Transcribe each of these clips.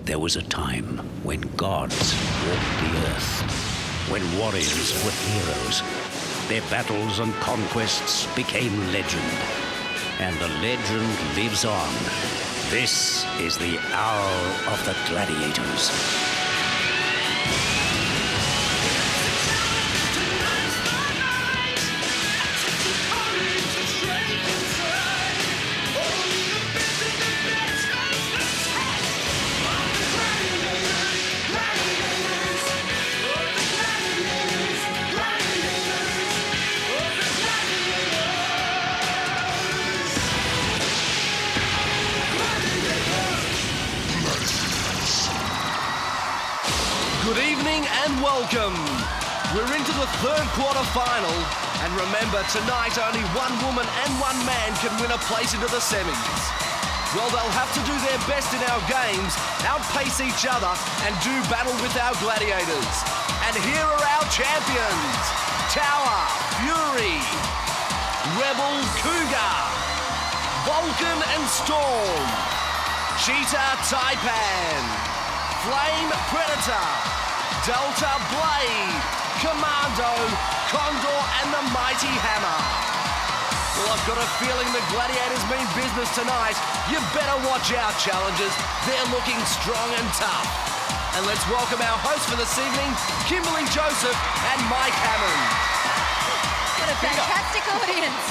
There was a time when gods walked the earth, when warriors were heroes. Their battles and conquests became legend, and the legend lives on. This is the hour of the Gladiators. Good evening and welcome. We're into the third quarter final, and remember, tonight only one woman and one man can win a place into the semis. Well, they'll have to do their best in our games, outpace each other, and do battle with our gladiators. And here are our champions: Tower, Fury, Rebel, Cougar, Vulcan and Storm, Cheetah, Taipan, Flame, Predator, Delta, Blade, Commando, Condor and the Mighty Hammer. Well, I've got a feeling the Gladiators mean business tonight. You better watch our challengers. They're looking strong and tough. And let's welcome our hosts for this evening, Kimberly Joseph and Mike Hammond. What a fantastic audience.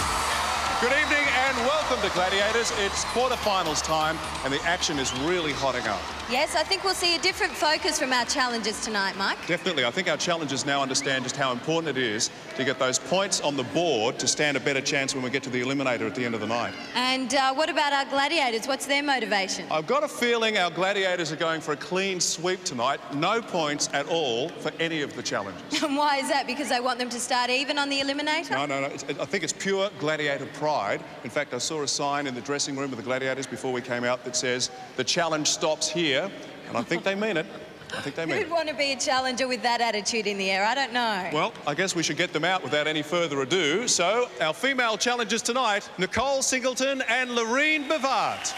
Good evening and welcome to Gladiators. It's quarterfinals time and the action is really hotting up. Yes, I think we'll see a different focus from our challengers tonight, Mike. Definitely. I think our challengers now understand just how important it is to get those points on the board to stand a better chance when we get to the eliminator at the end of the night. And what about our gladiators? What's their motivation? I've got a feeling our Gladiators are going for a clean sweep tonight. No points at all for any of the challengers. And why is that? Because they want them to start even on the eliminator? No. I think it's pure Gladiator pride. In fact, I saw a sign in the dressing room of the Gladiators before we came out that says, "The challenge stops here." And I think they mean it. Who'd want to be a challenger with that attitude in the air? I don't know. Well, I guess we should get them out without any further ado. So, our female challengers tonight, Nicole Singleton and Lorene Bavard.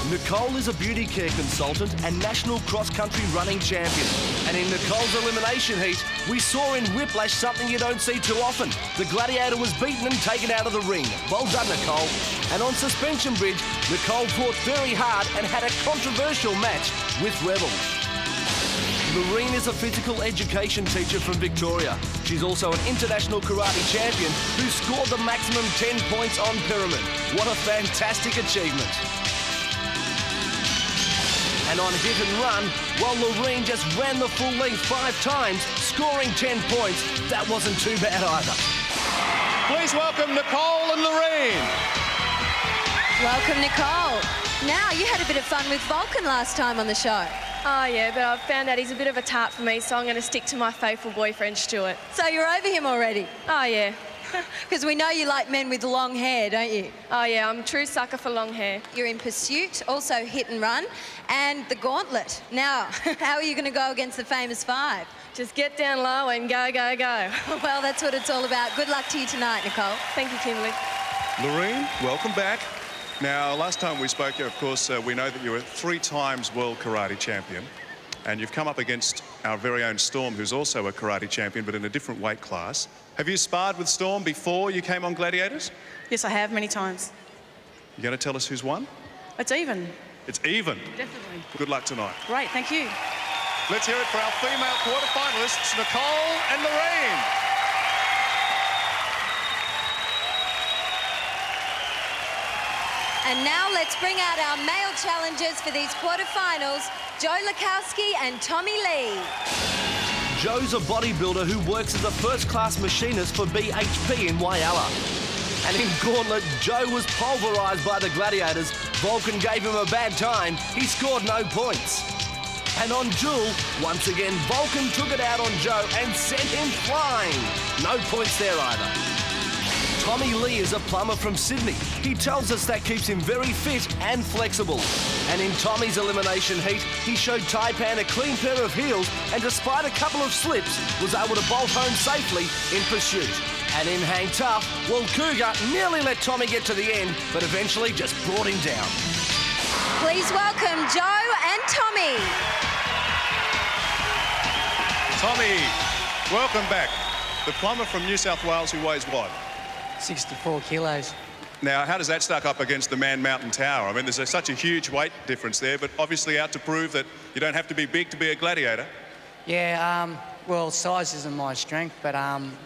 Nicole is a beauty care consultant and national cross-country running champion. And in Nicole's elimination heat, we saw in Whiplash something you don't see too often. The gladiator was beaten and taken out of the ring. Well done, Nicole. And on Suspension Bridge, Nicole fought very hard and had a controversial match with Rebel. Lorene is a physical education teacher from Victoria. She's also an international karate champion who scored the maximum 10 points on Pyramid. What a fantastic achievement. And on Hit and Run, while Lorene just ran the full length 5 times, scoring 10 points, that wasn't too bad either. Please welcome Nicole and Lorene. Welcome, Nicole. Now, you had a bit of fun with Vulcan last time on the show. Oh, yeah, but I've found out he's a bit of a tart for me, so I'm going to stick to my faithful boyfriend, Stuart. So you're over him already? Oh, yeah. Because we know you like men with long hair, don't you? Oh, yeah, I'm a true sucker for long hair. You're in Pursuit, also Hit and Run, and the Gauntlet. Now, how are you going to go against the famous 5? Just get down low and go, go, go. Well, that's what it's all about. Good luck to you tonight, Nicole. Thank you, Kimberly. Lorene, welcome back. Now, last time we spoke, of course, we know that you were 3 times world karate champion, and you've come up against our very own Storm, who's also a karate champion, but in a different weight class. Have you sparred with Storm before you came on Gladiators? Yes, I have, many times. You going to tell us who's won? It's even. It's even? Definitely. Good luck tonight. Great, thank you. Let's hear it for our female quarterfinalists, Nicole and Lorene. And now let's bring out our male challengers for these quarterfinals, Joe Lukowski and Tommy Lee. Joe's a bodybuilder who works as a first-class machinist for BHP in Whyalla. And in Gauntlet, Joe was pulverised by the Gladiators. Vulcan gave him a bad time. He scored no points. And on Jewel, once again, Vulcan took it out on Joe and sent him flying. No points there either. Tommy Lee is a plumber from Sydney. He tells us that keeps him very fit and flexible. And in Tommy's elimination heat, he showed Taipan a clean pair of heels and despite a couple of slips, was able to bolt home safely in Pursuit. And in Hang Tough, well, Cougar nearly let Tommy get to the end, but eventually just brought him down. Please welcome Joe and and Tommy. Tommy, welcome back. The plumber from New South Wales who weighs what? 64 kilos. Now, how does that stack up against the Man Mountain Tower? I mean, there's such a huge weight difference there, but obviously out to prove that you don't have to be big to be a gladiator. Yeah, well, size isn't my strength, but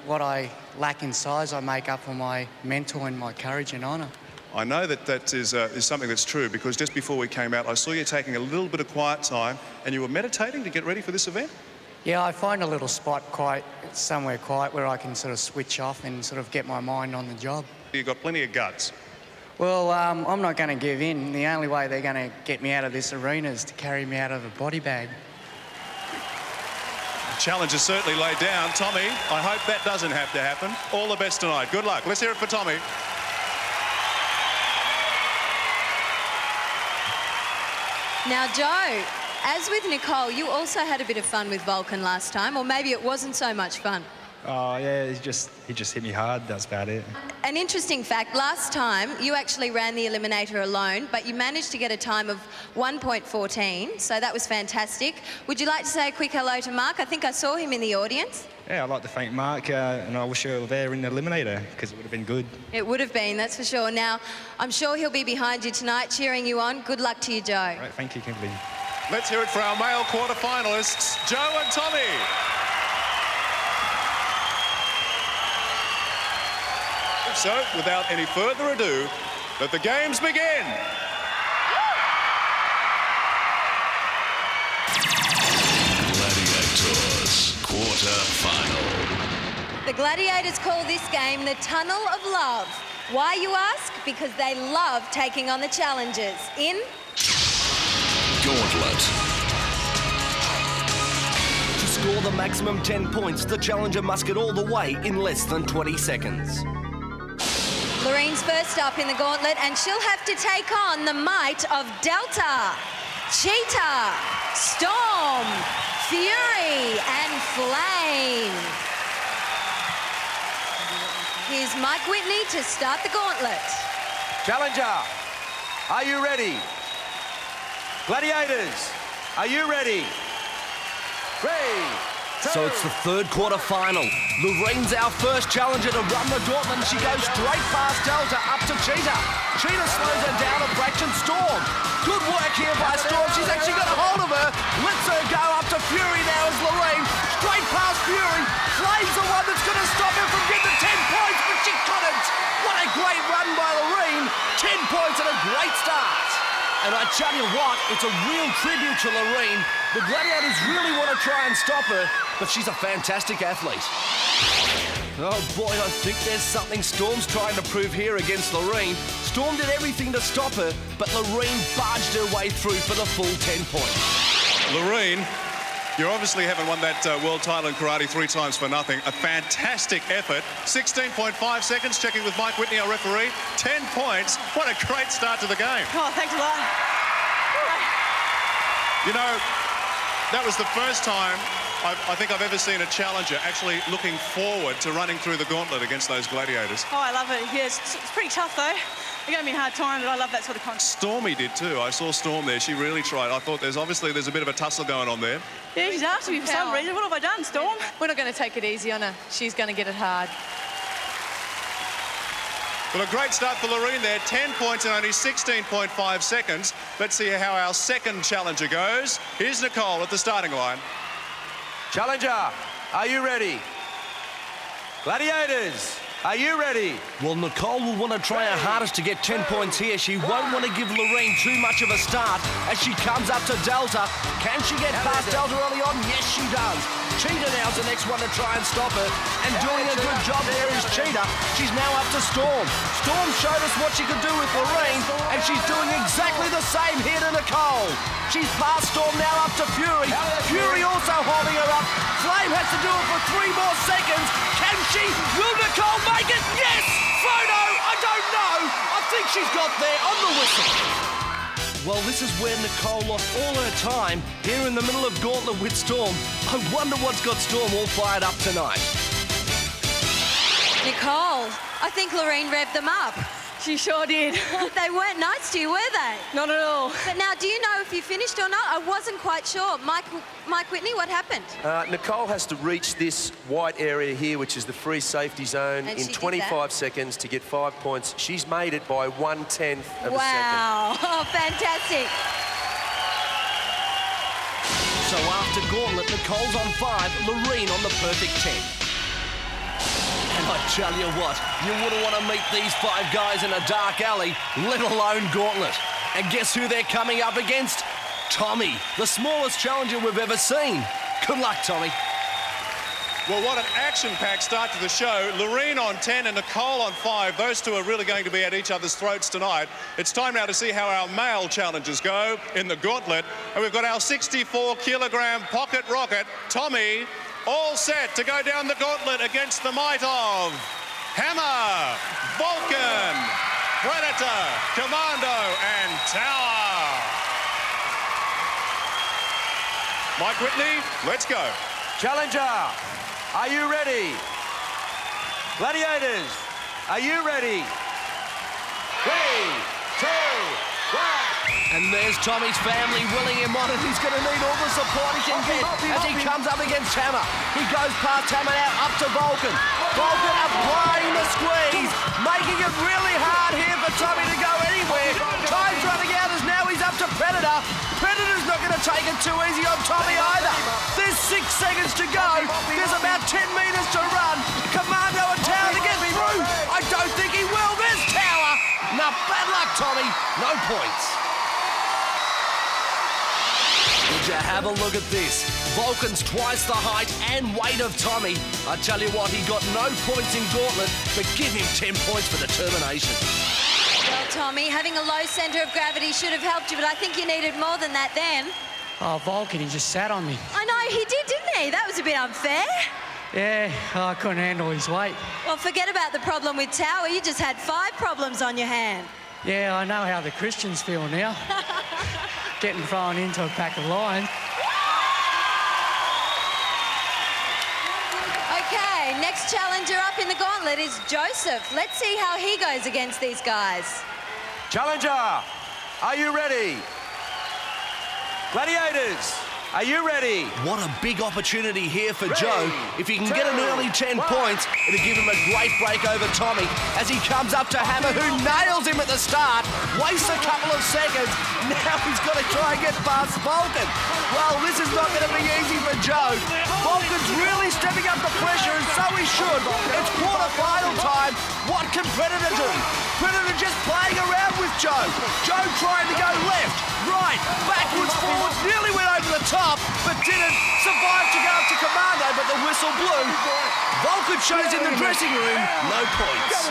what I lack in size, I make up for my mental and my courage and honour. I know that is something that's true, because just before we came out, I saw you taking a little bit of quiet time and you were meditating to get ready for this event? Yeah, I find a little spot somewhere quiet where I can sort of switch off and sort of get my mind on the job. You've got plenty of guts. Well, I'm not going to give in. The only way they're going to get me out of this arena is to carry me out of a body bag. The challenge is certainly laid down. Tommy, I hope that doesn't have to happen. All the best tonight. Good luck. Let's hear it for Tommy. Now, Joe, as with Nicole, you also had a bit of fun with Vulcan last time, or maybe it wasn't so much fun. Oh, yeah, he just hit me hard. That's about it. An interesting fact, last time you actually ran the Eliminator alone, but you managed to get a time of 1.14, so that was fantastic. Would you like to say a quick hello to Mark? I think I saw him in the audience. Yeah, I'd like to thank Mark, and I wish you were there in the Eliminator, because it would have been good. It would have been, that's for sure. Now, I'm sure he'll be behind you tonight, cheering you on. Good luck to you, Joe. All right, thank you, Kimberly. Let's hear it for our male quarter-finalists, Joe and Tommy. So, without any further ado, let the games begin. Gladiators quarter-final. The Gladiators call this game the Tunnel of Love. Why, you ask? Because they love taking on the challenges in Gauntlet. To score the maximum 10 points, the challenger must get all the way in less than 20 seconds. Lorraine's first up in the gauntlet, and she'll have to take on the might of Delta, Cheetah, Storm, Fury, and Flame. Here's Mike Whitney to start the gauntlet. Challenger, are you ready? Gladiators, are you ready? 3, 2... So it's the third quarter final. Lorraine's our first challenger to run the gauntlet, and she goes straight past Delta up to Cheetah. Cheetah slows her down a fraction. Storm. Good work here by Storm. She's actually got a hold of her. Lets her go up to Fury now as Lorraine. Straight past Fury. Flame's the one that's going to stop her from getting the 10 points, but she couldn't. What a great run by Lorraine. 10 points and a great start. And I tell you what, it's a real tribute to Lorraine. The Gladiators really want to try and stop her, but she's a fantastic athlete. Oh boy, I think there's something Storm's trying to prove here against Lorraine. Storm did everything to stop her, but Lorraine barged her way through for the full 10 points. Lorraine, you obviously haven't won that world title in karate 3 times for nothing. A fantastic effort. 16.5 seconds, checking with Mike Whitney, our referee. 10 points. What a great start to the game. Oh, thanks a lot. You know, that was the first time I think I've ever seen a challenger actually looking forward to running through the gauntlet against those gladiators. Oh, I love it. Yeah, it's pretty tough, though. It gave me a hard time, but I love that sort of content. Stormy did too. I saw Storm there. She really tried. I thought there's a bit of a tussle going on there. Yeah, she's after me for some reason. What have I done, Storm? We're not going to take it easy on her. She's going to get it hard. Well, a great start for Lorraine there. 10 points in only 16.5 seconds. Let's see how our second challenger goes. Here's Nicole at the starting line. Challenger, are you ready? Gladiators, are you ready? Well, Nicole will want to try her hardest to get 10 points here. She won't want to give Lorraine too much of a start as she comes up to Delta. Can she get past Delta early on? Yes, she does. Cheetah now's the next one to try and stop her. And doing a good job there is Cheetah. She's now up to Storm. Storm showed us what she could do with Lorraine, and she's doing exactly the same here to Nicole. She's past Storm now up to Fury. Fury also holding her up. Flame has to do it for 3 more seconds. Can she? Will Nicole make it? Yes! Photo! I don't know. I think she's got there on the whistle. Well, this is where Nicole lost all her time, here in the middle of Gauntlet with Storm. I wonder what's got Storm all fired up tonight. Nicole, I think Lorraine revved them up. She sure did. They weren't nice to you, were they? Not at all. But now, do you know if you finished or not? I wasn't quite sure. Mike Whitney, what happened? Nicole has to reach this white area here, which is the free safety zone, And in she did 25 seconds to get 5 points. She's made it by 1/10 of a second. Wow. Oh, fantastic. So after Gauntlet, Nicole's on 5, Loreen on the perfect 10. And I tell you what, you wouldn't want to meet these 5 guys in a dark alley, let alone Gauntlet. And guess who they're coming up against? Tommy, the smallest challenger we've ever seen. Good luck, Tommy. Well, what an action-packed start to the show. Loreen on 10 and Nicole on 5. Those two are really going to be at each other's throats tonight. It's time now to see how our male challengers go in the gauntlet. And we've got our 64-kilogram pocket rocket, Tommy, all set to go down the gauntlet against the might of Hammer, Vulcan, Predator, Commando, and Tower. Mike Whitney, let's go. Challenger, are you ready? Gladiators, are you ready? 3, 2, 1. And there's Tommy's family willing him on, and he's going to need all the support he can get as he comes up against Hammer. He goes past Hammer now, up to Vulcan. Vulcan applying the squeeze, making it really hard here for Tommy to go anywhere. Time's running out as now he's up to Predator. Predator's not going to take it too easy on Tommy either. There's 6 seconds to go. There's about 10 metres to run. Commando and Tower to get through. I don't think he will. There's Tower. Now, bad luck, Tommy. No points. Would you have a look at this? Vulcan's twice the height and weight of Tommy. I tell you what, he got no points in Gauntlet, but give him 10 points for determination. Well, Tommy, having a low centre of gravity should have helped you, but I think you needed more than that then. Oh, Vulcan, he just sat on me. I know, he did, didn't he? That was a bit unfair. Yeah, I couldn't handle his weight. Well, forget about the problem with Tower. You just had 5 problems on your hand. Yeah, I know how the Christians feel now. Getting thrown into a pack of lions. Okay, next challenger up in the gauntlet is Joseph. Let's see how he goes against these guys. Challenger, are you ready? Gladiators, are you ready? What a big opportunity here for Joe. If he can get an early 10 points, it'll give him a great break over Tommy as he comes up to Hammer, who nails him at the start, wastes a couple of seconds. Now he's got to try and get past Vulcan. Well, this is not going to be easy for Joe. Vulcan's really stepping up the pressure, and so he should. It's quarter-final time. What can Predator do? Predator just playing around with Joe. Joe trying to go left, right, backwards, forwards, nearly went over the top, but didn't survive to go up to Commando, but the whistle blew. Vulcan shows in the dressing room, no points.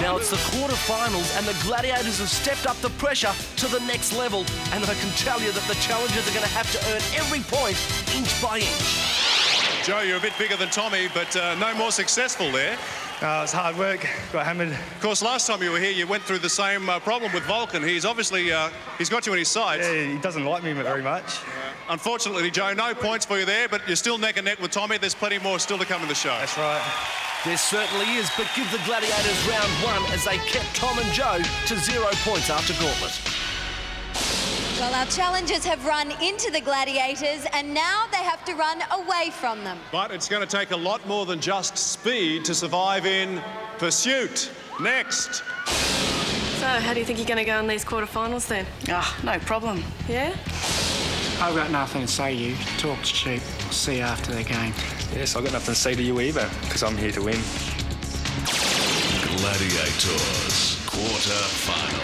Now it's the quarterfinals, and the Gladiators have stepped up the pressure to the next level, and I can tell you that the challengers are going to have to earn every point, inch by inch. Joe, you're a bit bigger than Tommy, but no more successful there. It's hard work. Got hammered. Of course, last time you were here, you went through the same problem with Vulcan. He's obviously, he's got you in his sights. Yeah, he doesn't like me very much. Unfortunately, Joe, no points for you there, but you're still neck and neck with Tommy. There's plenty more still to come in the show. That's right. There certainly is, but give the Gladiators round 1 as they kept Tom and Joe to 0 points after Gauntlet. Well, our challengers have run into the Gladiators, and now they have to run away from them. But it's going to take a lot more than just speed to survive in Pursuit. Next. So, how do you think you're going to go in these quarterfinals then? No problem. Yeah? I've got nothing to say to you. Talk cheap. See you after the game. Yes, I've got nothing to say to you either, because I'm here to win. Gladiators, quarter-final.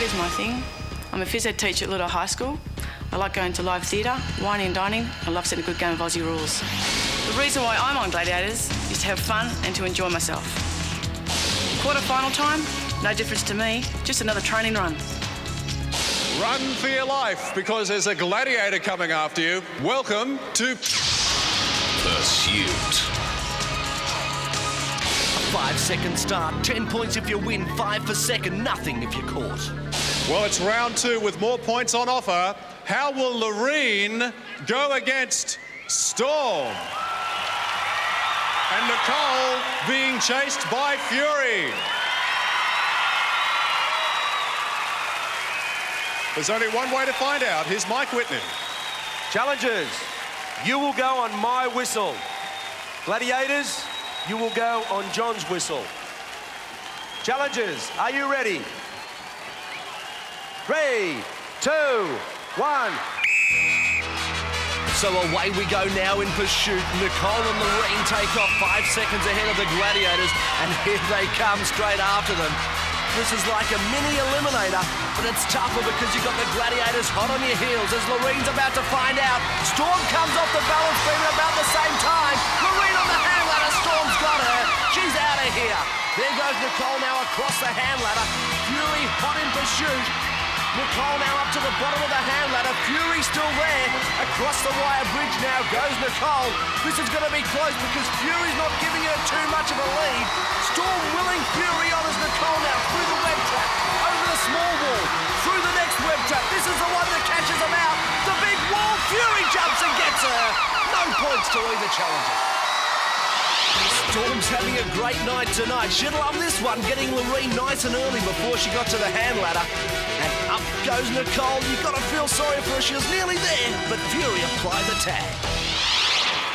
is my thing. I'm a phys ed teacher at Little High School. I like going to live theatre, wining and dining. I love seeing a good game of Aussie rules. The reason why I'm on Gladiators is to have fun and to enjoy myself. Quarter-final time, no difference to me, just another training run. Run for your life, because there's a gladiator coming after you. Welcome to Pursuit. A 5-second start, 10 points if you win, 5 per second, nothing if you're caught. Well, it's round 2 with more points on offer. How will Loreen go against Storm? And Nicole being chased by Fury. There's only one way to find out. Here's Mike Whitney. Challengers, you will go on my whistle. Gladiators, you will go on John's whistle. Challengers, are you ready? 3, 2, 1. So away we go now in pursuit. Nicole and Loreen take off 5 seconds ahead of the Gladiators, and here they come straight after them. This is like a mini eliminator, but it's tougher because you've got the Gladiators hot on your heels as Loreen's about to find out. Storm comes off the balance beam at about the same time. Loreen on the hand ladder, Storm's got her. She's out of here. There goes Nicole now across the hand ladder. Fury hot in pursuit. Nicole now up to the bottom of the hand ladder. Fury still there. Across the wire bridge now goes Nicole. This is going to be close because Fury's not giving her too much of a lead. Storm willing Fury on as Nicole now through the web trap, over the small wall, through the next web trap. This is the one that catches them out. The big wall. Fury jumps and gets her. No points to either challenger. Storm's having a great night tonight. She'd love this one, getting Loreen nice and early before she got to the hand ladder. And up goes Nicole. You've got to feel sorry for her. She was nearly there, but Fury applied the tag.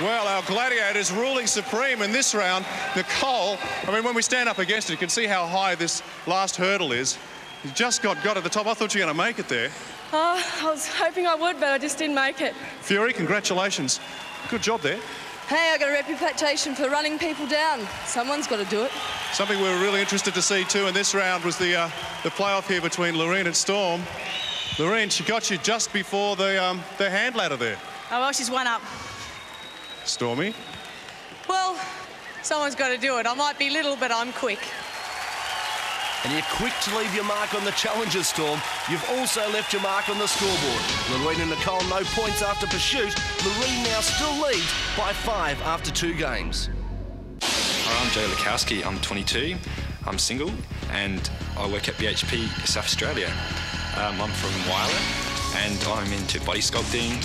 Well, our Gladiators ruling supreme in this round. Nicole, I mean, when we stand up against it, you can see how high this last hurdle is. You just got at the top. I thought you were going to make it there. I was hoping I would, but I just didn't make it. Fury, congratulations. Good job there. Hey, I got a reputation for running people down. Someone's got to do it. Something we were really interested to see too in this round was the playoff here between Loreen and Storm. Loreen, she got you just before the hand ladder there. Oh, well, she's one up. Stormy? Well, someone's got to do it. I might be little, but I'm quick. And you're quick to leave your mark on the challengers, Storm. You've also left your mark on the scoreboard. Loreen and Nicole, no points after pursuit. Loreen now still leads by 5 after 2 games. Hi, I'm Joe Lukowski. I'm 22. I'm single, and I work at BHP South Australia. I'm from Wyler, and I'm into body sculpting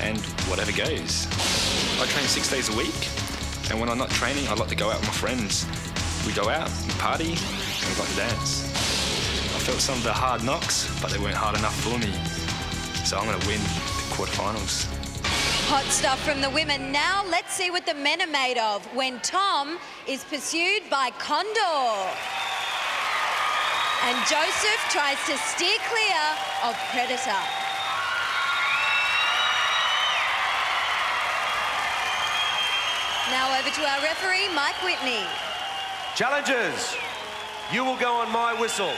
and whatever goes. I train 6 days a week, and when I'm not training, I like to go out with my friends. We go out, we party, and we like to dance. I felt some of the hard knocks, but they weren't hard enough for me. So I'm going to win the quarterfinals. Hot stuff from the women. Now let's see what the men are made of when Tom is pursued by Condor. And Joseph tries to steer clear of Predator. Now over to our referee, Mike Whitney. Challengers, you will go on my whistle.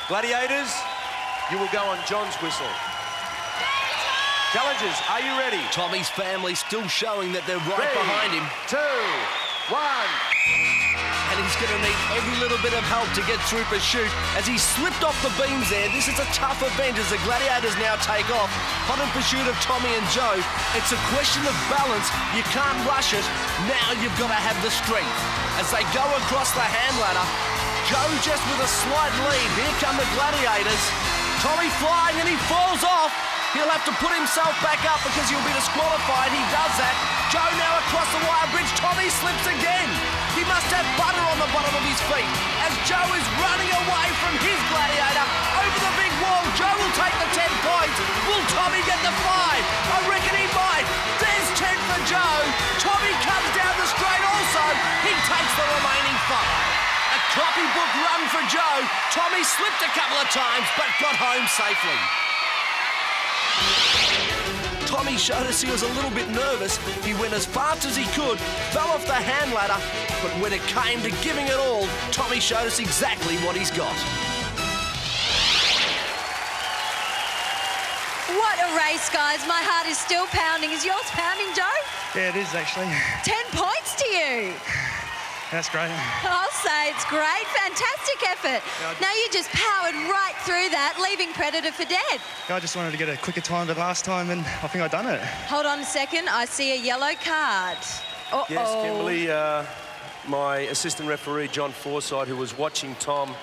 Gladiators, you will go on John's whistle. Challengers, are you ready? Tommy's family still showing that they're right behind him. 2, 1. And he's going to need every little bit of help to get through pursuit as he slipped off the beams there. This is a tough event as the Gladiators now take off. Hot in pursuit of Tommy and Joe. It's a question of balance. You can't rush it. Now you've got to have the strength. As they go across the hand ladder, Joe just with a slight lead. Here come the Gladiators. Tommy flying and he falls off. He'll have to put himself back up because he'll be disqualified. He does that. Joe now across the wire bridge. Tommy slips again. He must have butter on the bottom of his feet as Joe is running away from his Gladiator over the big wall. Joe will take the 10 points. Will Tommy get the 5? I reckon he might. There's 10 for Joe. Tommy comes down the straight also. He takes the remaining 5. A copybook run for Joe. Tommy slipped a couple of times but got home safely. Tommy showed us he was a little bit nervous. He went as fast as he could, fell off the hand ladder, but when it came to giving it all, Tommy showed us exactly what he's got. race, guys. My heart is still pounding. Is yours pounding, Joe? Yeah, it is actually. 10 points to you. That's great. I'll say it's great. Fantastic effort. Yeah, Now you just powered right through that, leaving Predator for dead. I just wanted to get a quicker time than last time, and I think I've done it. Hold on a second. I see a yellow card. Uh-oh. Yes, Kimberly, my assistant referee, John Forsyth, who was watching Tom,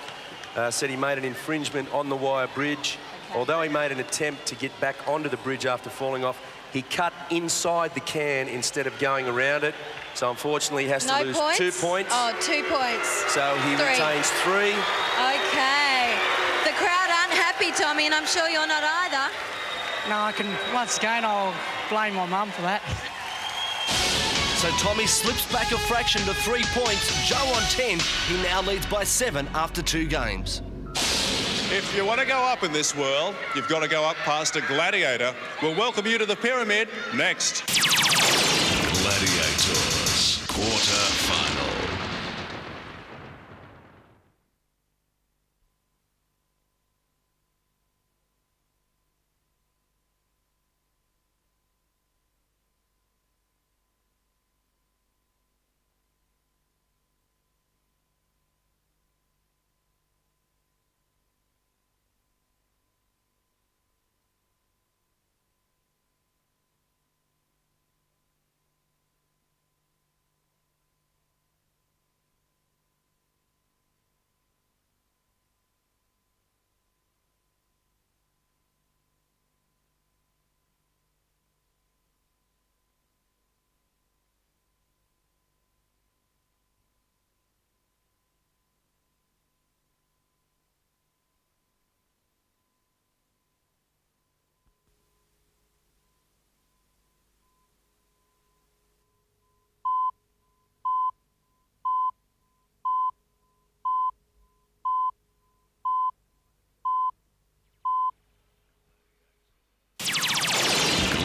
said he made an infringement on the wire bridge. Okay. Although he made an attempt to get back onto the bridge after falling off, he cut inside the can instead of going around it. So unfortunately, he has to lose 2 points. Oh, 2 points. So he retains 3. Okay. The crowd aren't happy, Tommy, and I'm sure you're not either. No, once again, I'll blame my mum for that. So Tommy slips back a fraction to 3 points. Joe on 10. He now leads by 7 after 2 games. If you want to go up in this world, you've got to go up past a gladiator. We'll welcome you to the pyramid next. Gladiators, quarter-final.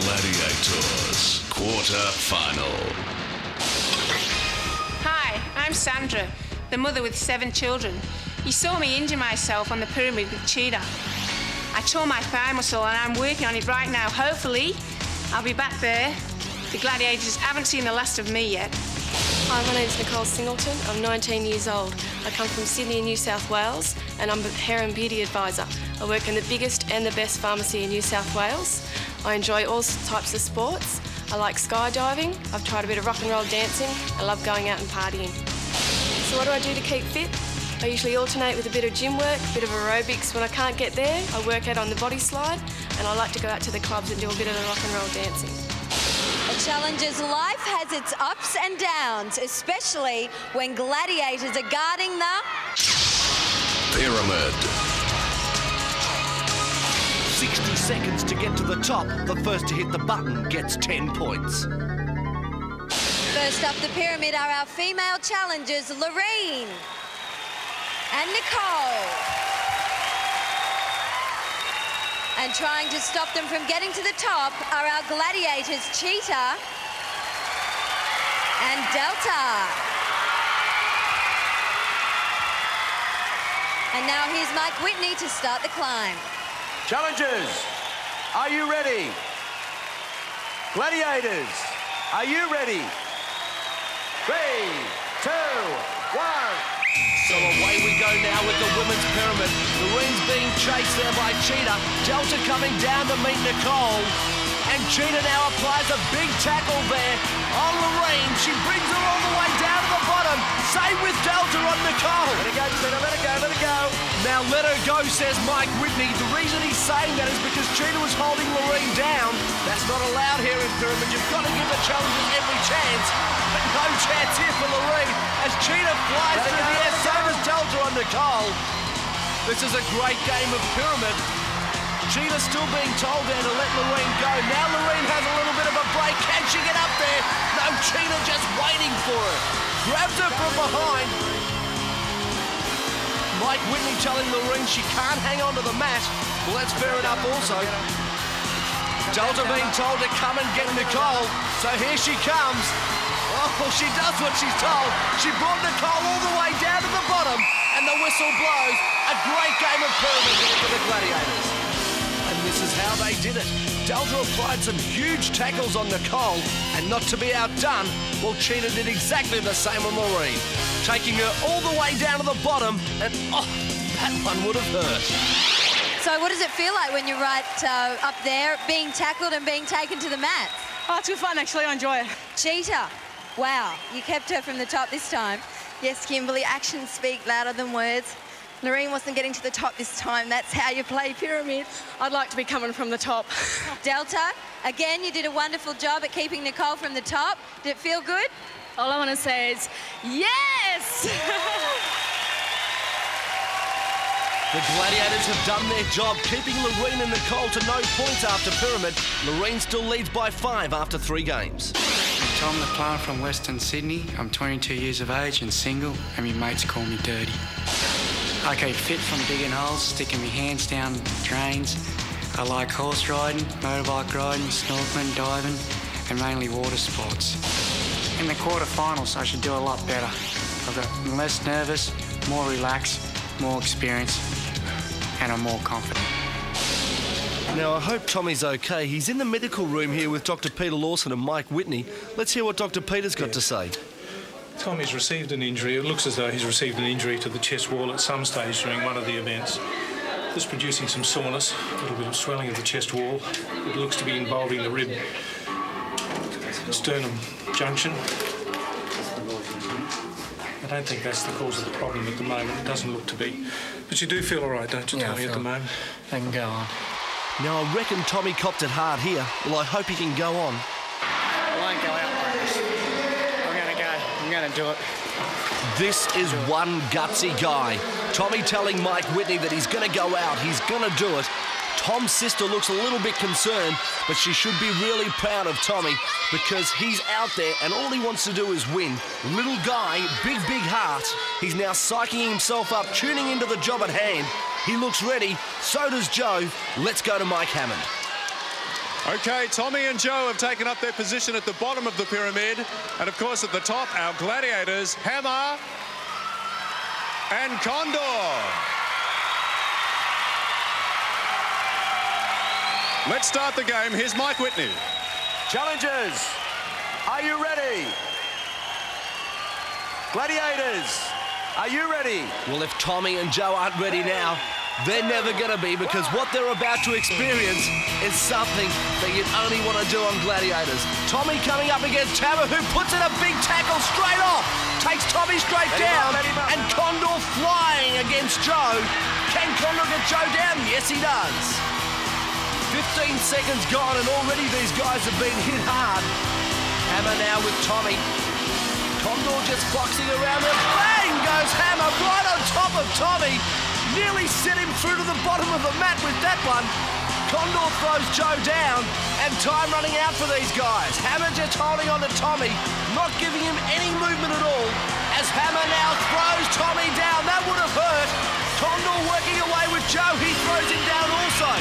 Gladiators, quarter-final. Hi, I'm Sandra, the mother with 7 children. You saw me injure myself on the pyramid with Cheetah. I tore my thigh muscle and I'm working on it right now. Hopefully, I'll be back there. The Gladiators haven't seen the last of me yet. Hi, my name's Nicole Singleton. I'm 19 years old. I come from Sydney, New South Wales, and I'm a hair and beauty advisor. I work in the biggest and the best pharmacy in New South Wales. I enjoy all types of sports. I like skydiving. I've tried a bit of rock and roll dancing. I love going out and partying. So what do I do to keep fit? I usually alternate with a bit of gym work, a bit of aerobics. When I can't get there, I work out on the body slide, and I like to go out to the clubs and do a bit of the rock and roll dancing. A challenger's life has its ups and downs, especially when gladiators are guarding the Pyramid. 60 seconds to get to the top. The first to hit the button gets 10 points. First up the pyramid are our female challengers, Loreen and Nicole. And trying to stop them from getting to the top are our gladiators, Cheetah and Delta. And now here's Mike Whitney to start the climb. Challengers, are you ready? Gladiators, are you ready? 3, 2, 1. So away we go now with the women's pyramid. Loreen's being chased there by Cheetah. Delta coming down to meet Nicole. And Cheetah now applies a big tackle there on Loreen. She brings her all the way down to the bottom. Same with Delta on Nicole. Let it go, Cheetah, let it go, let it go. Now let her go, says Mike Whitney. The reason he's saying that is because Cheetah was holding Loreen down. That's not allowed here in Pyramid. You've got to give the challengers every chance. But no chance here for Loreen as Cheetah flies through the air. So does Delta on Nicole. This is a great game of Pyramid. Cheetah still being told there to let Loreen go. Now Loreen has a little bit of a break. Can she get up there? No, Cheetah just waiting for her. Grabs her from behind. Mike Whitney telling Loreen she can't hang on to the mat. Well, that's fair enough also. Delta being told to come and get Nicole. So here she comes. Oh, she does what she's told. She brought Nicole all the way down to the bottom and the whistle blows. A great game of Pyramid there for the Gladiators. And this is how they did it. Delta applied some huge tackles on Nicole, and not to be outdone, well, Cheetah did exactly the same on Lorraine, taking her all the way down to the bottom, and that one would have hurt. So what does it feel like when you're right up there, being tackled and being taken to the mat? Oh, it's good fun, actually. I enjoy it. Cheetah, wow, you kept her from the top this time. Yes, Kimberly, actions speak louder than words. Noreen wasn't getting to the top this time. That's how you play pyramid. I'd like to be coming from the top. Delta, again, you did a wonderful job at keeping Nicole from the top. Did it feel good? All I want to say is, yes! The Gladiators have done their job, keeping Loreen and Nicole to no points after pyramid. Loreen still leads by 5 after 3 games. Tom LaPlante from Western Sydney. I'm 22 years of age and single, and my mates call me Dirty. I keep fit from digging holes, sticking my hands down drains. I like horse riding, motorbike riding, snorkeling, diving, and mainly water sports. In the quarterfinals, I should do a lot better. I've got less nervous, more relaxed, more experience, and I'm more confident. Now, I hope Tommy's okay. He's in the medical room here with Dr. Peter Lawson and Mike Whitney. Let's hear what Dr. Peter's got to say. Tommy's received an injury. It looks as though he's received an injury to the chest wall at some stage during one of the events. This is producing some soreness, a little bit of swelling of the chest wall. It looks to be involving the rib sternum junction. I don't think that's the cause of the problem at the moment. It doesn't look to be. But you do feel all right, don't you, Tommy, at the moment? I can go on. Now, I reckon Tommy copped it hard here. Well, I hope he can go on. I won't go out like this. I'm going to do it. This is one gutsy guy. Tommy telling Mike Whitney that he's going to go out. He's going to do it. Tom's sister looks a little bit concerned, but she should be really proud of Tommy because he's out there and all he wants to do is win. Little guy, big heart. He's now psyching himself up, tuning into the job at hand. He looks ready. So does Joe. Let's go to Mike Hammond. Okay, Tommy and Joe have taken up their position at the bottom of the pyramid. And of course, at the top, our Gladiators, Hammer and Condor. Let's start the game. Here's Mike Whitney. Challengers, are you ready? Gladiators, are you ready? Well, if Tommy and Joe aren't ready now, they're never going to be because what they're about to experience is something that you'd only want to do on Gladiators. Tommy coming up against Hammer, who puts in a big tackle straight off, takes Tommy straight down, and Condor flying against Joe. Can Condor get Joe down? Yes, he does. 15 seconds gone and already these guys have been hit hard. Hammer now with Tommy. Condor just boxing around there. Bang goes Hammer right on top of Tommy. Nearly sent him through to the bottom of the mat with that one. Condor throws Joe down and time running out for these guys. Hammer just holding on to Tommy, not giving him any movement at all. As Hammer now throws Tommy down. That would have hurt. Condor working away with Joe. He throws him down also.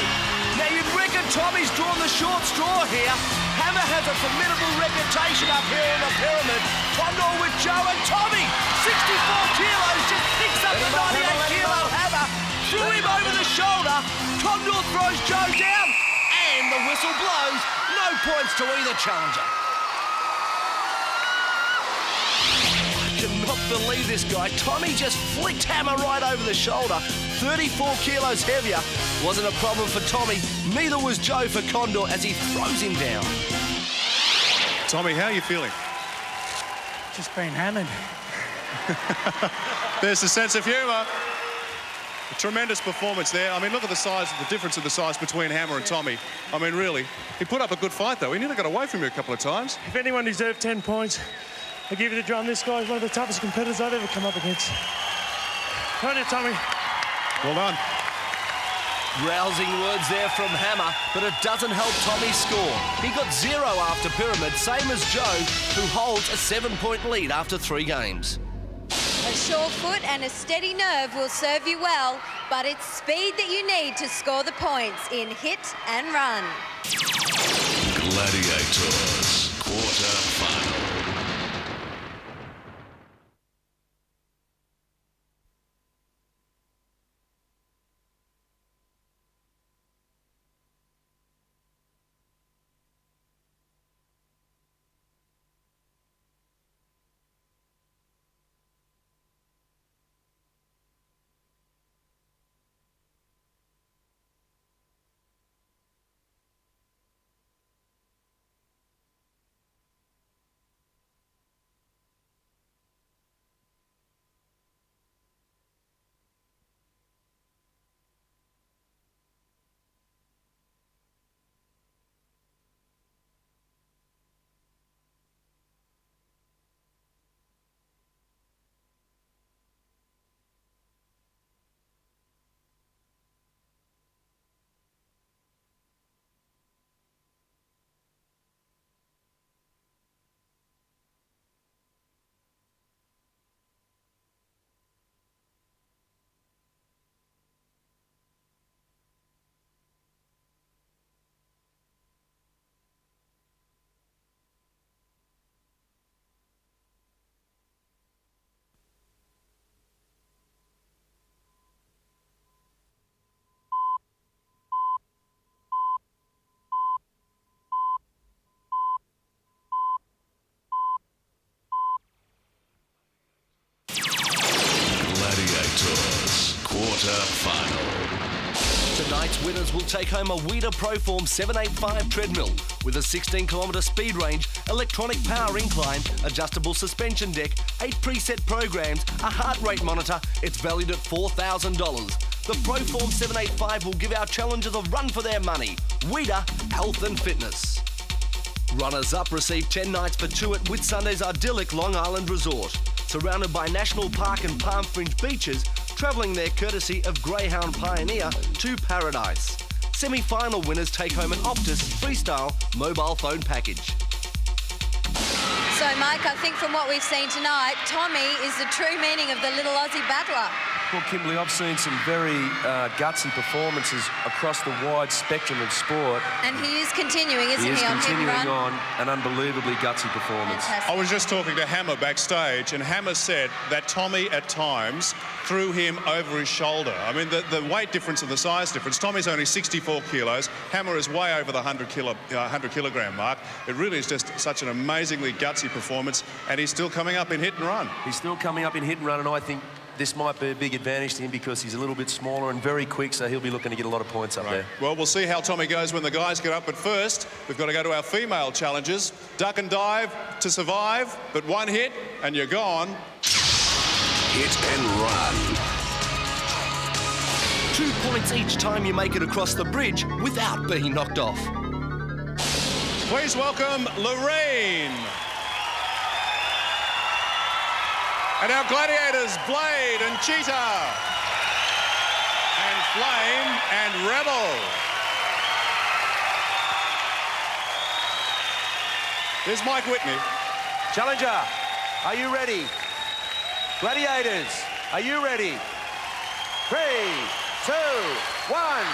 Now, you'd reckon Tommy's drawn the short straw here. Hammer has a formidable reputation up here in the pyramid. Condor with Joe and Tommy. 64 kilos, just picks up the 98-kilo Hammer. Threw him over the shoulder. Condor throws Joe down. And the whistle blows. No points to either challenger. I cannot believe this guy. Tommy just flicked Hammer right over the shoulder. 34 kilos heavier. Wasn't a problem for Tommy. Neither was Joe for Condor as he throws him down. Tommy, how are you feeling? Just been hammered. There's the sense of humour. A tremendous performance there. I mean, look at the size, the difference in the size between Hammer and Tommy. I mean, really, he put up a good fight, though. He nearly got away from you a couple of times. If anyone deserved 10 points, I give you the drum. This guy is one of the toughest competitors I've ever come up against. Right there, Tommy. Well done. Rousing words there from Hammer, but it doesn't help Tommy's score. He got 0 after pyramid, same as Joe, who holds a 7-point lead after 3 games. A sure foot and a steady nerve will serve you well, but it's speed that you need to score the points in hit and run. Gladiators quarter-final. Tonight's winners will take home a Weeder Proform 785 treadmill with a 16-kilometre speed range, electronic power incline, adjustable suspension deck, 8 preset programs, a heart rate monitor. It's valued at $4,000. The Proform 785 will give our challengers a run for their money. Weeder Health and Fitness. Runners-up receive 10 nights for 2 at Whitsunday's idyllic Long Island Resort. Surrounded by National Park and Palm Fringe beaches, travelling there courtesy of Greyhound Pioneer to Paradise. Semi-final winners take home an Optus Freestyle mobile phone package. So, Mike, I think from what we've seen tonight, Tommy is the true meaning of the little Aussie battler. Well, Kimberly, I've seen some very gutsy performances across the wide spectrum of sport. And he is continuing, isn't he? He is continuing hit and run? on an unbelievably gutsy performance. Fantastic. I was just talking to Hammer backstage, and Hammer said that Tommy at times threw him over his shoulder. I mean, the weight difference and the size difference. Tommy's only 64 kilos. Hammer is way over the 100 kilogram mark. It really is just such an amazingly gutsy performance, and he's still coming up in hit and run. He's still coming up in hit and run, and I think this might be a big advantage to him because he's a little bit smaller and very quick, so he'll be looking to get a lot of points up there. Well, we'll see how Tommy goes when the guys get up, but first, we've got to go to our female challengers. Duck and dive to survive, but one hit and you're gone. Hit and run. 2 points each time you make it across the bridge without being knocked off. Please welcome Lorraine. And our Gladiators, Blade and Cheetah. And Flame and Rebel. Here's Mike Whitney. Challenger, are you ready? Gladiators, are you ready? 3, 2, 1.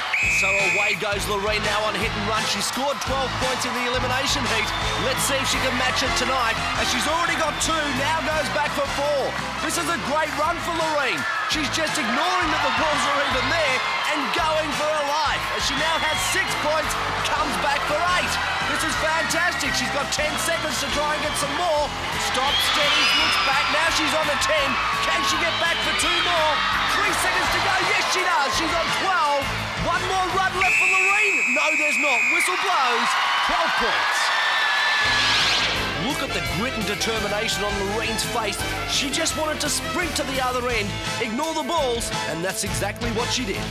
So away goes Lorraine now on hit and run. She scored 12 points in the elimination heat. Let's see if she can match it tonight, as she's already got 2, now goes back for 4. This is a great run for Lorraine. She's just ignoring that the balls are even there and going for her life, as she now has 6 points, comes back for 8. This is fantastic. She's got 10 seconds to try and get some more. Stops, steadies, looks back. Now she's on a 10. Can she get back for 2 more? 3 seconds to go. Yes, she does. She's on 12. One more run left for Lorraine. No, there's not. Whistle blows. 12 points. Look at the grit and determination on Lorraine's face. She just wanted to sprint to the other end, ignore the balls, and that's exactly what she did.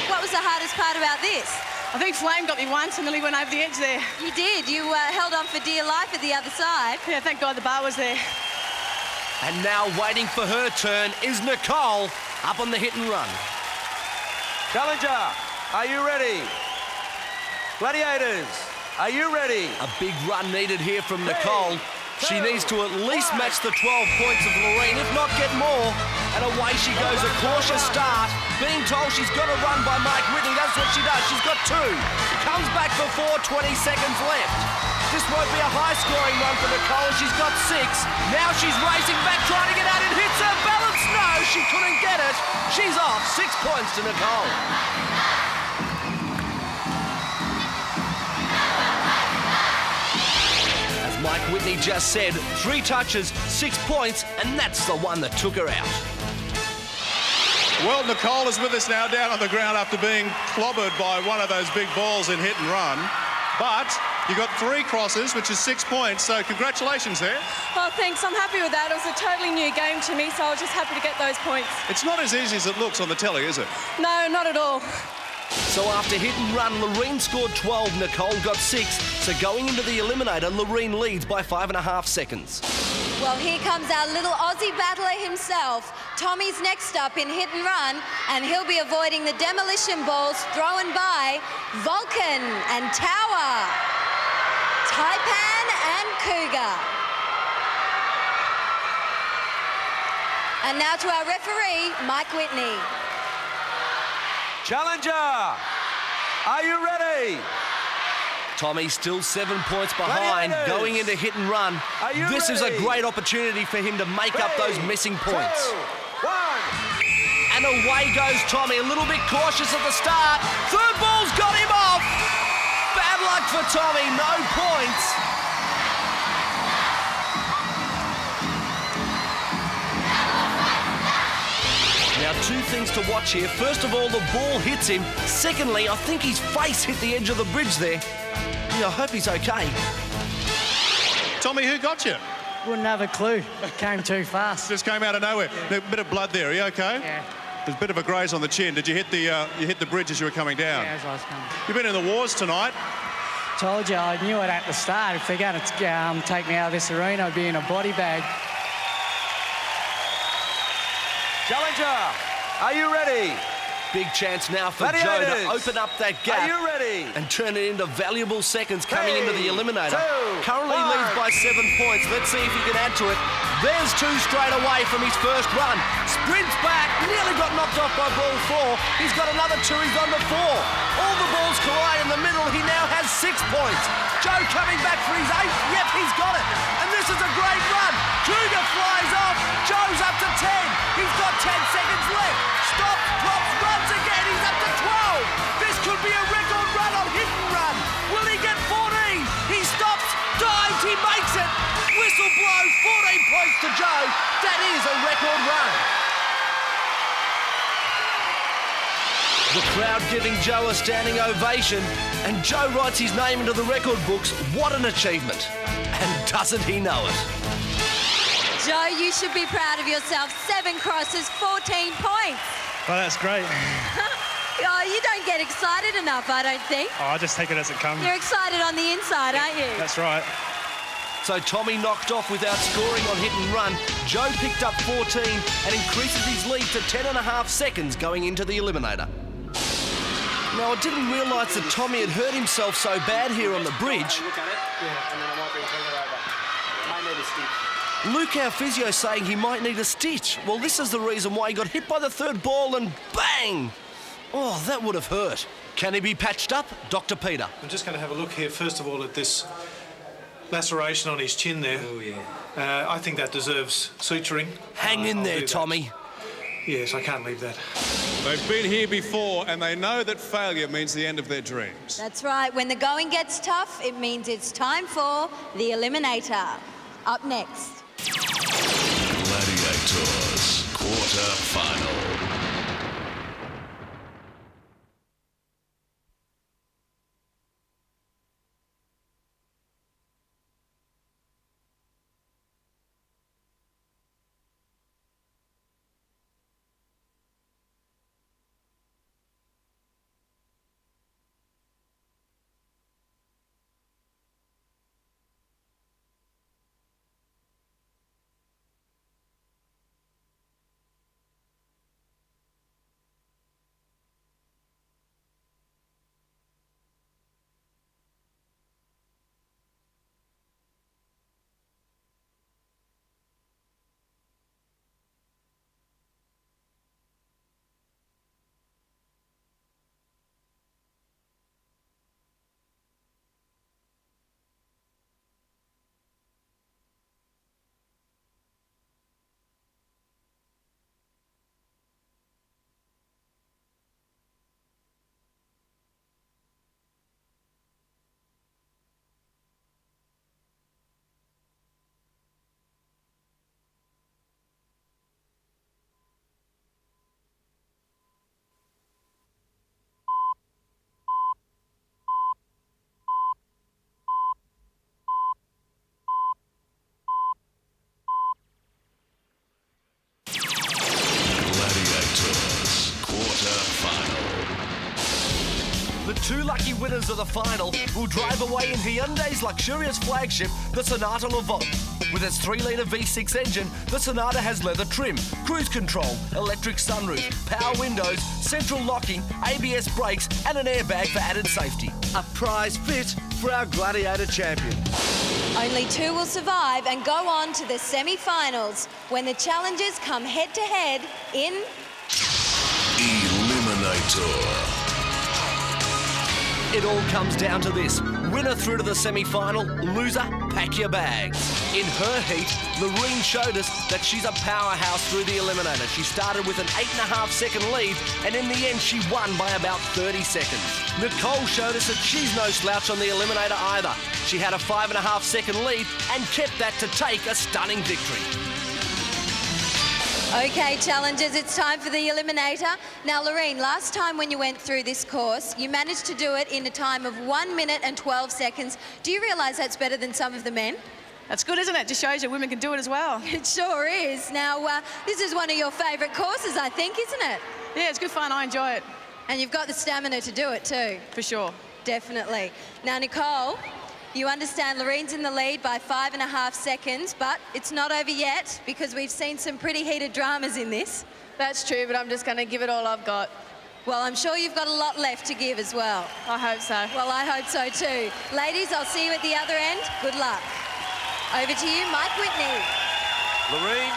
What was the hardest part about this? I think Flame got me once and nearly went over the edge there. You did. You held on for dear life at the other side. Yeah, thank God the bar was there. And now waiting for her turn is Nicole up on the hit and run. Challenger, are you ready? Gladiators, are you ready? A big run needed here from Nicole. She needs to at least match the 12 points of Lorraine, if not get more. And away she goes, a cautious start. Being told she's got to run by Mike Whitney, that's what she does. She's got 2. Comes back for 4, 20 seconds left. This won't be a high-scoring run for Nicole. She's got 6. Now she's racing back, trying to get out and hits her balance. No, she couldn't get it. She's off. 6 points to Nicole. Mike Whitney just said, 3 touches, 6 points, and that's the one that took her out. Well, Nicole is with us now down on the ground after being clobbered by one of those big balls in hit and run. But you got 3 crosses, which is 6 points, so congratulations there. Oh, thanks. I'm happy with that. It was a totally new game to me, so I was just happy to get those points. It's not as easy as it looks on the telly, is it? No, not at all. So after hit and run, Lorraine scored 12, Nicole got 6. So going into the eliminator, Lorraine leads by 5.5 seconds. Well, here comes our little Aussie battler himself. Tommy's next up in hit and run, and he'll be avoiding the demolition balls thrown by Vulcan and Tower, Taipan and Cougar. And now to our referee, Mike Whitney. Challenger, are you ready? Tommy still 7 points behind, going into hit and run. This is a great opportunity for him to make up those missing points. 2, 1. And away goes Tommy, a little bit cautious at the start. Third ball's got him off. Bad luck for Tommy, no points. Now two things to watch here. First of all, the ball hits him. Secondly, I think his face hit the edge of the bridge there. Yeah, I hope he's okay. Tommy, who got you? Wouldn't have a clue. Came too fast. Just came out of nowhere. A bit of blood there. Are you okay? Yeah. There's a bit of a graze on the chin. Did you hit the bridge as you were coming down? Yeah, as I was coming. You've been in the wars tonight. Told you, I knew it at the start. If they're going to take me out of this arena, I'd be in a body bag. Challenger, are you ready? Big chance now for Gladiators, Joe to open up that gap. Are you ready? And turn it into valuable seconds coming into the Eliminator. 2, Currently 1. leads by 7 points. Let's see if he can add to it. There's 2 straight away from his first run. Sprints back, nearly got knocked off by ball 4. He's got another 2, he's on to 4. All the balls collide in the middle. He now has 6 points. Joe coming back for his 8th. Yep, he's got it. And this is a great run. Cougar flies off. Joe's up to 10. He's got 10 seconds left. Stops, drops, runs again. He's up to 12. This could be a record run on hit and run. Will he get 14? He stops, dives, he makes it. Whistle blows, 14 points to Joe. That is a record run. The crowd giving Joe a standing ovation, and Joe writes his name into the record books. What an achievement. And doesn't he know it? Joe, you should be proud of yourself. 7 crosses, 14 points. Well, that's great. Oh, you don't get excited enough, I don't think. Oh, I just take it as it comes. You're excited on the inside, aren't you? That's right. So Tommy knocked off without scoring on hit and run. Joe picked up 14 and increases his lead to 10.5 seconds going into the Eliminator. Now, I didn't realise that Tommy had hurt himself so bad here on the bridge. Look at it. Yeah, and then I might be further over. Might need a stick. Luke, our physio, saying he might need a stitch. Well, this is the reason why he got hit by the third ball and bang! Oh, that would have hurt. Can he be patched up? Dr. Peter. I'm just going to have a look here, first of all, at this laceration on his chin there. Oh, yeah. I think that deserves suturing. Hang in there, Tommy. Yes, I can't leave that. They've been here before and they know that failure means the end of their dreams. That's right. When the going gets tough, it means it's time for the Eliminator. Up next. Gladiators quarter-final. The 2 lucky winners of the final will drive away in Hyundai's luxurious flagship, the Sonata Levant. With its 3-litre V6 engine, the Sonata has leather trim, cruise control, electric sunroof, power windows, central locking, ABS brakes and an airbag for added safety. A prize fit for our Gladiator champion. Only 2 will survive and go on to the semi-finals when the challengers come head-to-head in... Eliminator. It all comes down to this. Winner through to the semi-final, loser, pack your bags. In her heat, Loreen showed us that she's a powerhouse through the Eliminator. She started with an 8.5 second lead, and in the end, she won by about 30 seconds. Nicole showed us that she's no slouch on the Eliminator either. She had a 5.5 second lead and kept that to take a stunning victory. Okay, challengers, it's time for the eliminator. Now, Loreen, last time when you went through this course, you managed to do it in a time of 1 minute and 12 seconds. Do you realise that's better than some of the men? That's good, isn't it? Just shows you women can do it as well. It sure is. Now, this is one of your favourite courses, I think, isn't it? Yeah, it's good fun. I enjoy it. And you've got the stamina to do it too. For sure. Definitely. Now, Nicole, you understand Loreen's in the lead by 5.5 seconds, but it's not over yet because we've seen some pretty heated dramas in this. That's true, but I'm just going to give it all I've got. Well, I'm sure you've got a lot left to give as well. I hope so. Well, I hope so too. Ladies, I'll see you at the other end. Good luck. Over to you, Mike Whitney. Loreen,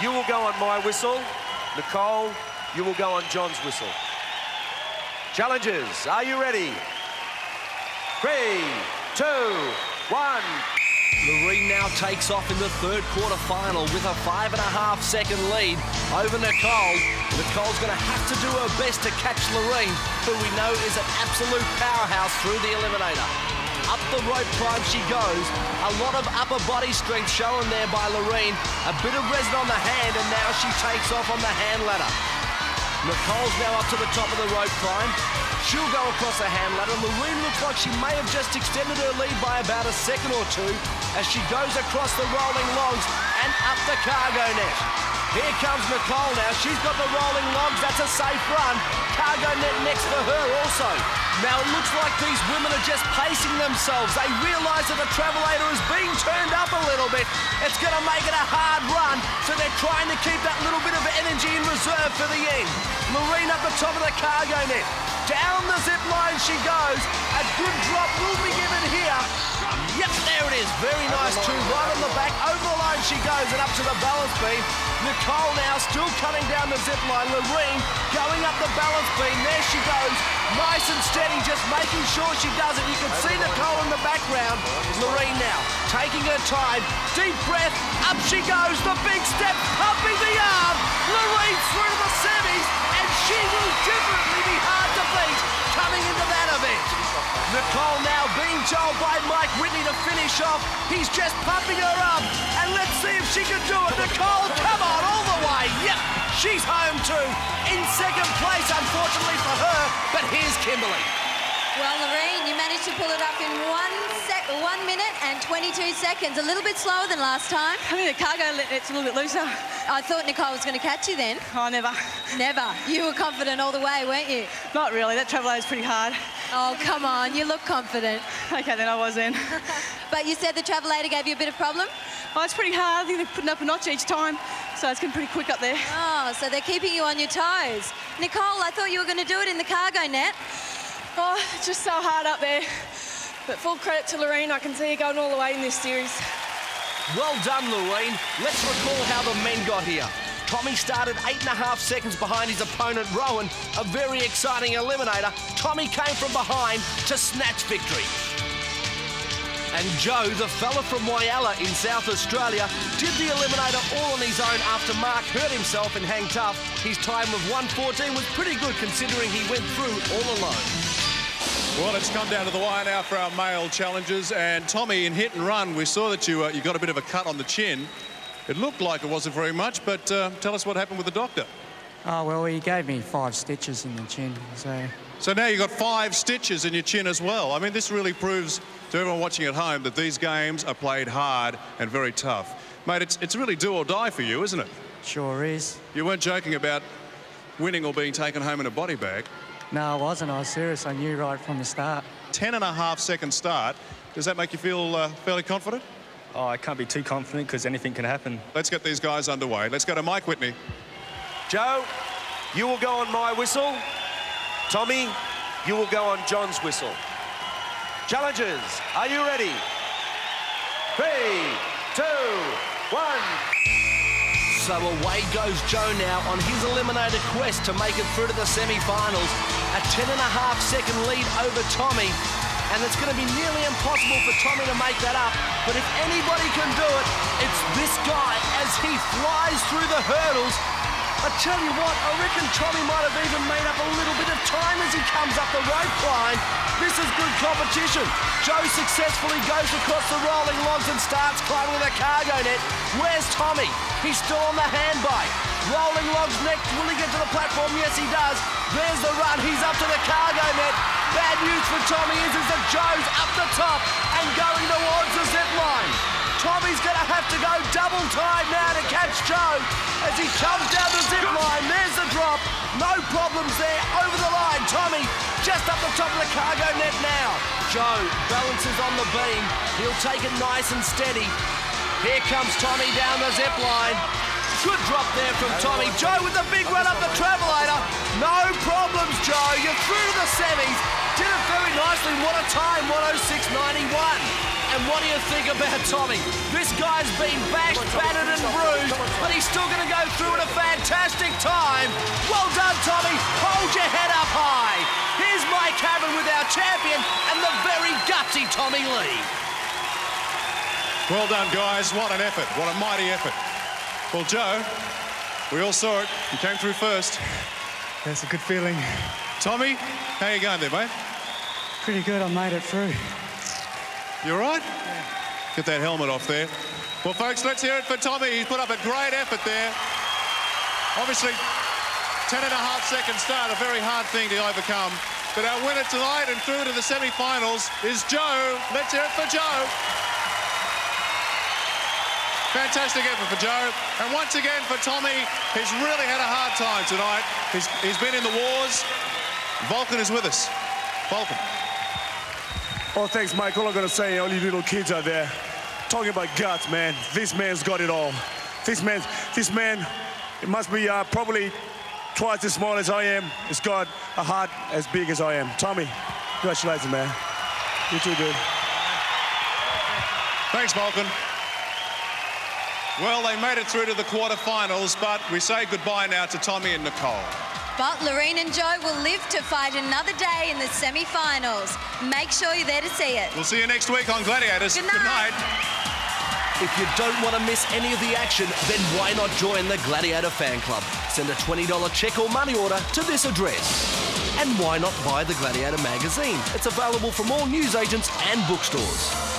you will go on my whistle. Nicole, you will go on John's whistle. Challengers, are you ready? 3, 2, 1. Loreen now takes off in the third quarter final with a 5.5 second lead over Nicole. Nicole's going to have to do her best to catch Loreen, who we know is an absolute powerhouse through the eliminator. Up the rope climb she goes. A lot of upper body strength shown there by Loreen. A bit of resin on the hand, and now she takes off on the hand ladder. Nicole's now up to the top of the rope climb. She'll go across the hand ladder. Loreen looks like she may have just extended her lead by about a second or two as she goes across the rolling logs and up the cargo net. Here comes Nicole now. She's got the rolling logs. That's a safe run. Cargo net next for her also. Now it looks like these women are just pacing themselves. They realise that the travelator is being turned up a little bit. It's going to make it a hard run, so they're trying to keep that little bit of energy in reserve for the end. Loreen up the top of the cargo net. Down the zip line she goes. A good drop will be given here. Yep, there it is. Very nice too. Right on the back. Over the line she goes and up to the balance beam. Nicole now still cutting down the zip line. Loreen going up the balance beam. There she goes. Nice and steady, just making sure she does it. You can see Nicole in the background. Loreen now taking her time. Deep breath. Up she goes. The big step. Pumping the arm. Loreen through to the semis. And she will definitely be hard to beat coming into that event. Nicole now being told by Mike Whitney to finish off. He's just pumping her up. And let's see if she can do it. Nicole, come on, all the way. Yep, she's home too. In second place, unfortunately for her. But here's Kimberly. Well, Loreen, you managed to pull it up in 1 minute and 22 seconds. A little bit slower than last time. I think the cargo net's a little bit looser. I thought Nicole was going to catch you then. Oh, never. Never. You were confident all the way, weren't you? Not really. That travelator's pretty hard. Oh, come on. You look confident. Okay, then I was then. But you said the travelator gave you a bit of problem? Oh, it's pretty hard. I think they're putting up a notch each time, so it's getting pretty quick up there. Oh, so they're keeping you on your toes. Nicole, I thought you were going to do it in the cargo net. Oh, it's just so hard up there. But full credit to Loreen. I can see her going all the way in this series. Well done, Loreen. Let's recall how the men got here. Tommy started 8.5 seconds behind his opponent, Rowan, a very exciting eliminator. Tommy came from behind to snatch victory. And Joe, the fella from Whyalla in South Australia, did the eliminator all on his own after Mark hurt himself and hang tough. His time of 1:14 was pretty good considering he went through all alone. Well, it's come down to the wire now for our male challengers. And Tommy, in hit and run, we saw that you got a bit of a cut on the chin. It looked like it wasn't very much, but tell us what happened with the doctor. Oh, well, he gave me 5 stitches in the chin, So now you've got 5 stitches in your chin as well. I mean, this really proves to everyone watching at home that these games are played hard and very tough. Mate, it's really do or die for you, isn't it? Sure is. You weren't joking about winning or being taken home in a body bag. No, I wasn't. I was serious. I knew right from the start. 10.5 second start. Does that make you feel fairly confident? Oh, I can't be too confident because anything can happen. Let's get these guys underway. Let's go to Mike Whitney. Joe, you will go on my whistle. Tommy, you will go on John's whistle. Challengers, are you ready? 3, 2, 1. So away goes Joe now on his eliminator quest to make it through to the semi-finals. A 10.5 second lead over Tommy. And it's going to be nearly impossible for Tommy to make that up. But if anybody can do it, it's this guy as he flies through the hurdles. I tell you what, I reckon Tommy might have even made up a little bit of time as he comes up the rope line. This is good competition. Joe successfully goes across the rolling logs and starts climbing the cargo net. Where's Tommy? He's still on the handbike. Rolling logs next. Will he get to the platform? Yes, he does. There's the run. He's up to the cargo net. Bad news for Tommy is that Joe's up the top and going towards the zip line. Tommy's going to have to go double time now to catch Joe as he comes down the zip line. There's the drop. No problems there. Over the line. Tommy just up the top of the cargo net now. Joe balances on the beam. He'll take it nice and steady. Here comes Tommy down the zip line. Good drop there from Tommy. Joe with the big run up the travelator. No problems, Joe. You're through to the semis. Did it very nicely. What a time, 106.91. And what do you think about Tommy? This guy's been bashed, battered and bruised, but he's still going to go through at a fantastic time. Well done, Tommy. Hold your head up high. Here's Mike Havern with our champion and the very gutsy Tommy Lee. Well done, guys. What an effort. What a mighty effort. Well, Joe, we all saw it. You came through first. That's a good feeling. Tommy, how you going there, mate? Pretty good, I made it through. You all right? Yeah. Get that helmet off there. Well, folks, let's hear it for Tommy. He's put up a great effort there. Obviously, 10.5 second start, a very hard thing to overcome. But our winner tonight and through to the semi-finals is Joe. Let's hear it for Joe. Fantastic effort for Joe. And once again for Tommy, he's really had a hard time tonight. He's been in the wars. Vulcan is with us. Vulcan. Oh, thanks, Mike. All I'm going to say, all you little kids out there, talking about guts, man. This man's got it all. This man, it must be probably twice as small as I am. It's got a heart as big as I am. Tommy, congratulations, man. You too, dude. Thanks, Vulcan. Well, they made it through to the quarterfinals, but we say goodbye now to Tommy and Nicole. But Lorene and Joe will live to fight another day in the semi-finals. Make sure you're there to see it. We'll see you next week on Gladiators. Good night. If you don't want to miss any of the action, then why not join the Gladiator Fan Club? Send a $20 check or money order to this address. And why not buy the Gladiator magazine? It's available from all newsagents and bookstores.